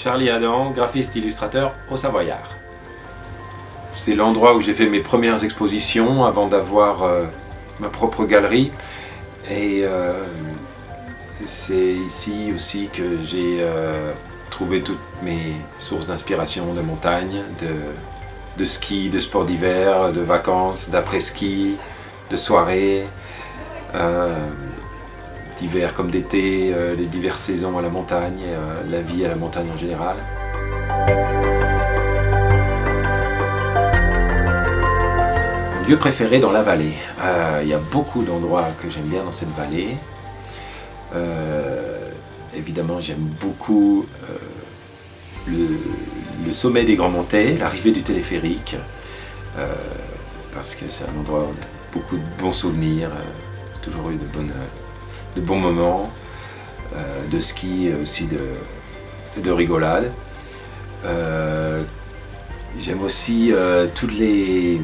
Charlie Adam, graphiste illustrateur au Savoyard. C'est l'endroit où j'ai fait mes premières expositions avant d'avoir ma propre galerie. Et c'est ici aussi que j'ai trouvé toutes mes sources d'inspiration de montagne, de ski, de sport d'hiver, de vacances, d'après-ski, de soirées, d'hiver comme d'été, les diverses saisons à la montagne, la vie à la montagne en général. Mon lieu préféré dans la vallée. Il y a beaucoup d'endroits que j'aime bien dans cette vallée. Évidemment, j'aime beaucoup le sommet des Grands Montets, l'arrivée du téléphérique, parce que c'est un endroit où on a beaucoup de bons souvenirs, toujours eu de bons moments, de ski et aussi de rigolade. J'aime aussi toutes les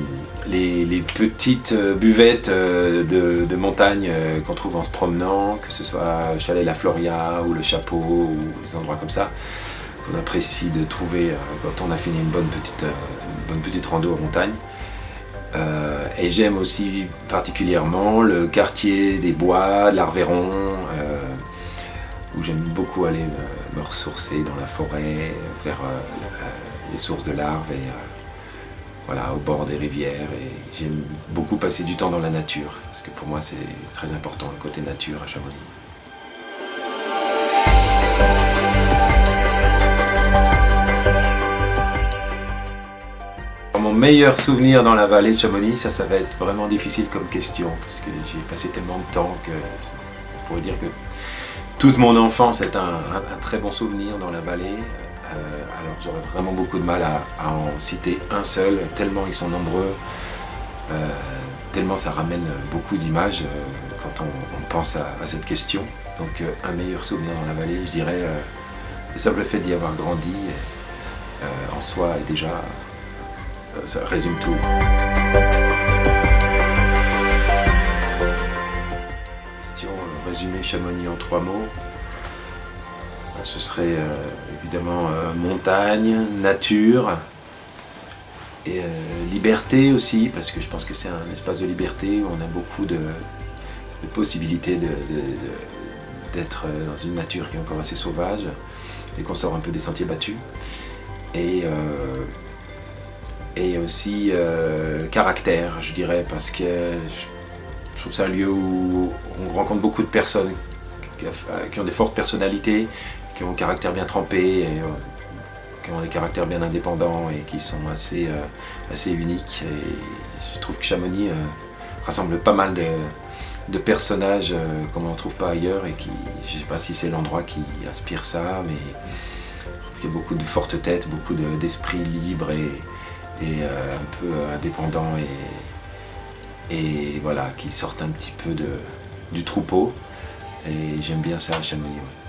petites buvettes de montagne qu'on trouve en se promenant, que ce soit Chalet La Floria ou le Chapeau ou des endroits comme ça, qu'on apprécie de trouver quand on a fini une bonne petite rando en montagne. Et j'aime aussi particulièrement le quartier des Bois, de l'Arveyron, où j'aime beaucoup aller me ressourcer dans la forêt, vers les sources de larves et voilà, au bord des rivières. Et j'aime beaucoup passer du temps dans la nature, parce que pour moi c'est très important le côté nature à Chamonix. Mon meilleur souvenir dans la vallée de Chamonix, ça va être vraiment difficile comme question, parce que j'y ai passé tellement de temps que je pourrais dire que toute mon enfance est un très bon souvenir dans la vallée. Alors j'aurais vraiment beaucoup de mal à en citer un seul, tellement ils sont nombreux, tellement ça ramène beaucoup d'images quand on pense à cette question. Donc un meilleur souvenir dans la vallée, je dirais le simple fait d'y avoir grandi en soi est déjà... ça résume tout. Question résumer Chamonix en 3 mots. Ce serait évidemment montagne, nature et liberté aussi, parce que je pense que c'est un espace de liberté où on a beaucoup de possibilités d'être dans une nature qui est encore assez sauvage et qu'on sort un peu des sentiers battus. Et aussi caractère, je dirais, parce que je trouve que c'est un lieu où on rencontre beaucoup de personnes qui ont des fortes personnalités, qui ont un caractère bien trempé, et, qui ont des caractères bien indépendants et qui sont assez uniques. Et je trouve que Chamonix rassemble pas mal de personnages comme on ne trouve pas ailleurs, et qui, je ne sais pas si c'est l'endroit qui inspire ça, mais je trouve qu'il y a beaucoup de fortes têtes, beaucoup d'esprits libres et un peu indépendants et voilà, qui sortent un petit peu du troupeau, et j'aime bien ça à Chamonix. Ouais.